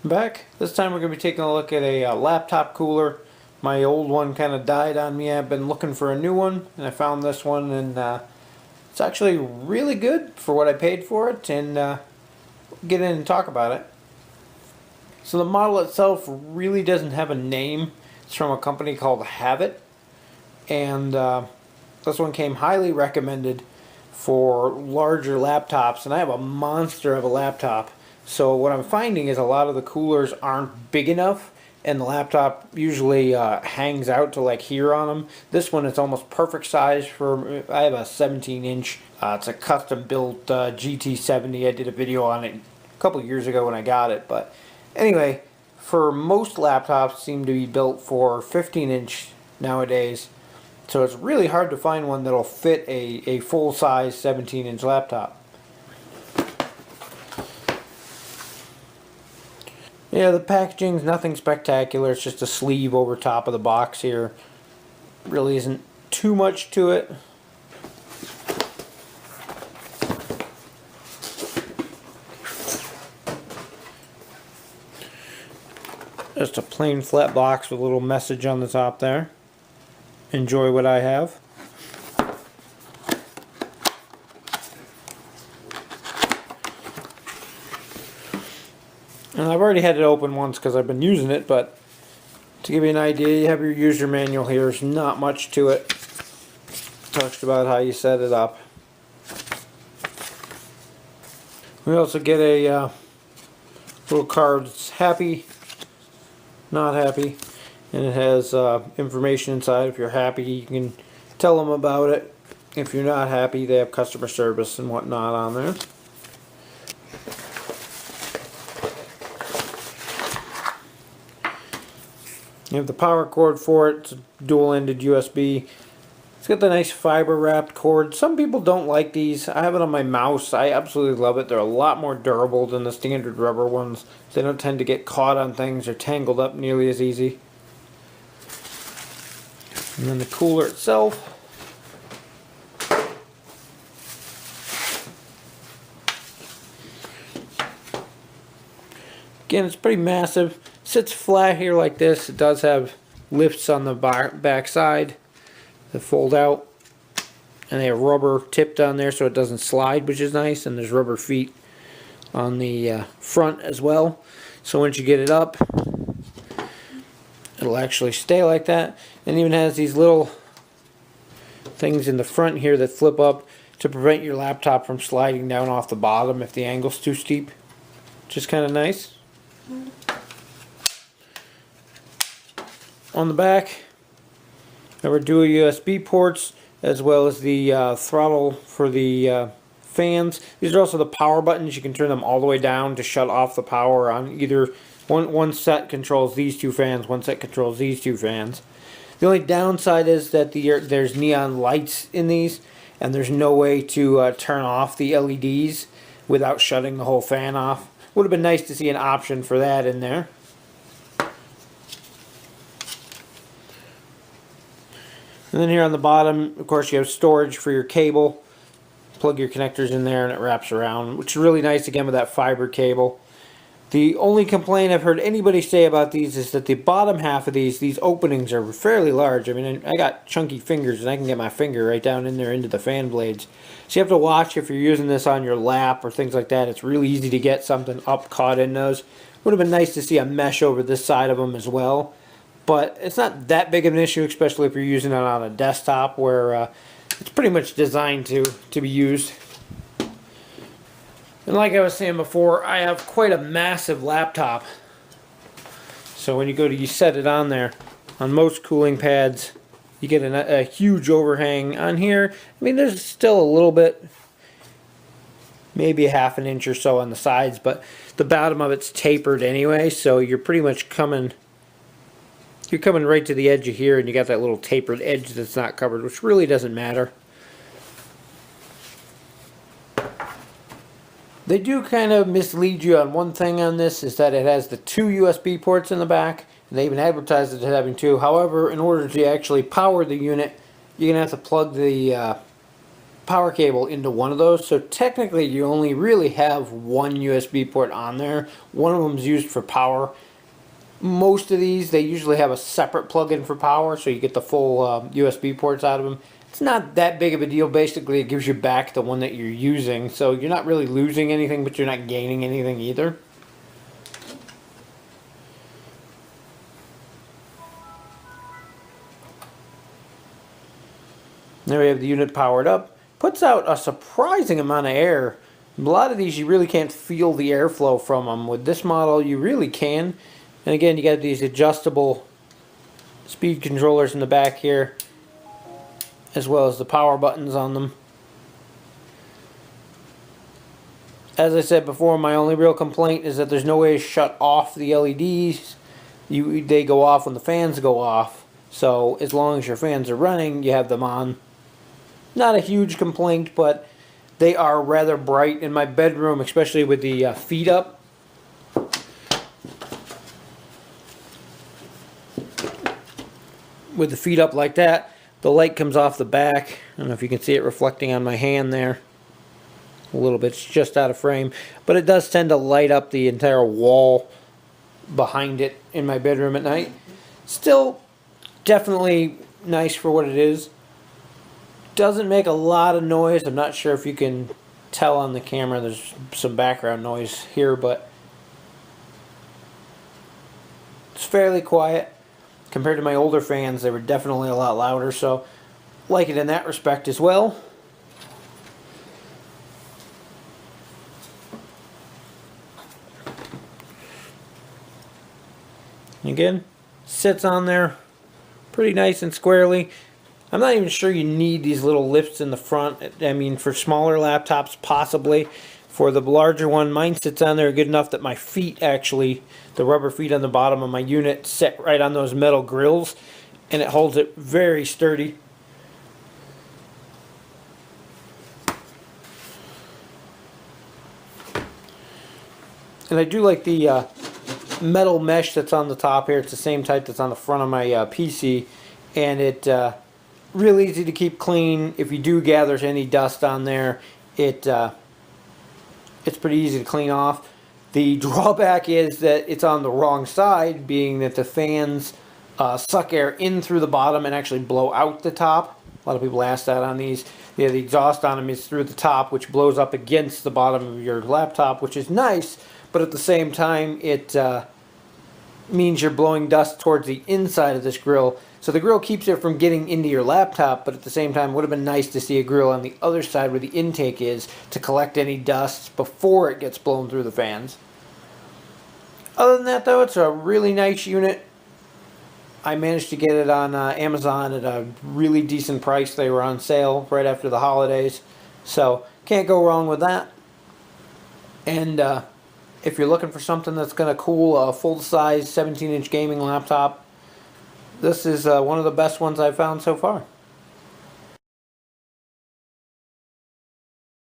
Back. This time we're going to be taking a look at a laptop cooler. My old one kind of died on me. I've been looking for a new one, and I found this one, and it's actually really good for what I paid for it, and get in and talk about it. So the model itself really doesn't have a name. It's from a company called HAVIT, and this one came highly recommended for larger laptops, and I have a monster of a laptop. So what I'm finding is a lot of the coolers aren't big enough, and the laptop usually hangs out to like here on them. This one is almost perfect size for, I have a 17-inch. It's a custom built GT70. I did a video on it a couple years ago when I got it. But anyway, for most laptops seem to be built for 15-inch nowadays. So it's really hard to find one that'll fit a full-size 17-inch laptop. Yeah, the packaging's nothing spectacular. It's just a sleeve over top of the box here. Really isn't too much to it. Just a plain flat box with a little message on the top there. Enjoy what I have. And I've already had it open once because I've been using it, but to give you an idea, you have your user manual here. There's not much to it. Talks about how you set it up. We also get a little card that's happy, not happy, and it has information inside. If you're happy, you can tell them about it. If you're not happy, they have customer service and whatnot on there. You have the power cord for it. It's a dual-ended USB. It's got the nice fiber-wrapped cord. Some people don't like these. I have it on my mouse. I absolutely love it. They're a lot more durable than the standard rubber ones. They don't tend to get caught on things or tangled up nearly as easy. And then the cooler itself. Again, it's pretty massive. Sits flat here like this. It does have lifts on the back side that fold out, and they have rubber tipped on there so it doesn't slide, which is nice. And there's rubber feet on the front as well, so once you get it up, it'll actually stay like that. And even has these little things in the front here that flip up to prevent your laptop from sliding down off the bottom if the angle's too steep, which is kind of nice. On the back, there are dual USB ports, as well as the throttle for the fans. These are also the power buttons. You can turn them all the way down to shut off the power on either one set controls these two fans, one set controls these two fans. The only downside is that there's neon lights in these, and there's no way to turn off the LEDs without shutting the whole fan off. Would have been nice to see an option for that in there. And then here on the bottom, of course, you have storage for your cable. Plug your connectors in there and it wraps around, which is really nice, again, with that fiber cable. The only complaint I've heard anybody say about these is that the bottom half of these openings are fairly large. I mean, I got chunky fingers and I can get my finger right down in there into the fan blades. So you have to watch if you're using this on your lap or things like that. It's really easy to get something up caught in those. Would have been nice to see a mesh over this side of them as well. But it's not that big of an issue, especially if you're using it on a desktop where it's pretty much designed to be used. And like I was saying before, I have quite a massive laptop. So when you set it on there, on most cooling pads, you get a huge overhang. On here, I mean, there's still a little bit, maybe a ½ inch or so on the sides, but the bottom of it's tapered anyway, so you're pretty much coming right to the edge of here, and you got that little tapered edge that's not covered, which really doesn't matter. They do kind of mislead you on one thing on this, is that it has the 2 USB ports in the back. And they even advertise it as having 2. However, in order to actually power the unit, you're going to have to plug the power cable into one of those, so technically you only really have one USB port on there. One of them is used for power. Most of these, they usually have a separate plug-in for power, so you get the full USB ports out of them. It's not that big of a deal. Basically, it gives you back the one that you're using, so you're not really losing anything, but you're not gaining anything either. There we have the unit powered up. Puts out a surprising amount of air. A lot of these you really can't feel the airflow from them. With this model you really can. And again, you got these adjustable speed controllers in the back here, as well as the power buttons on them. As I said before, my only real complaint is that there's no way to shut off the LEDs. They go off when the fans go off. So as long as your fans are running, you have them on. Not a huge complaint, but they are rather bright in my bedroom, especially with the feet up. With the feet up like that, the light comes off the back. I don't know if you can see it reflecting on my hand there. A little bit, it's just out of frame. But it does tend to light up the entire wall behind it in my bedroom at night. Still, definitely nice for what it is. Doesn't make a lot of noise. I'm not sure if you can tell on the camera. There's some background noise here, but it's fairly quiet. Compared to my older fans, they were definitely a lot louder, so like it in that respect as well. Again, sits on there pretty nice and squarely. I'm not even sure you need these little lifts in the front. I mean, for smaller laptops, possibly. For the larger one, mine sits on there good enough that my feet actually, the rubber feet on the bottom of my unit, sit right on those metal grills, and it holds it very sturdy. And I do like the metal mesh that's on the top here. It's the same type that's on the front of my PC, and it real easy to keep clean. If you do gather any dust on there, it's pretty easy to clean off. The drawback is that it's on the wrong side, being that the fans suck air in through the bottom and actually blow out the top. A lot of people ask that on these. Yeah, the exhaust on them is through the top, which blows up against the bottom of your laptop, which is nice, but at the same time it means you're blowing dust towards the inside of this grill. So the grill keeps it from getting into your laptop, but at the same time it would have been nice to see a grill on the other side where the intake is to collect any dust before it gets blown through the fans. Other than that though, it's a really nice unit. I managed to get it on Amazon at a really decent price. They were on sale right after the holidays. So can't go wrong with that. And if you're looking for something that's going to cool a full-size 17-inch gaming laptop, this is one of the best ones I've found so far.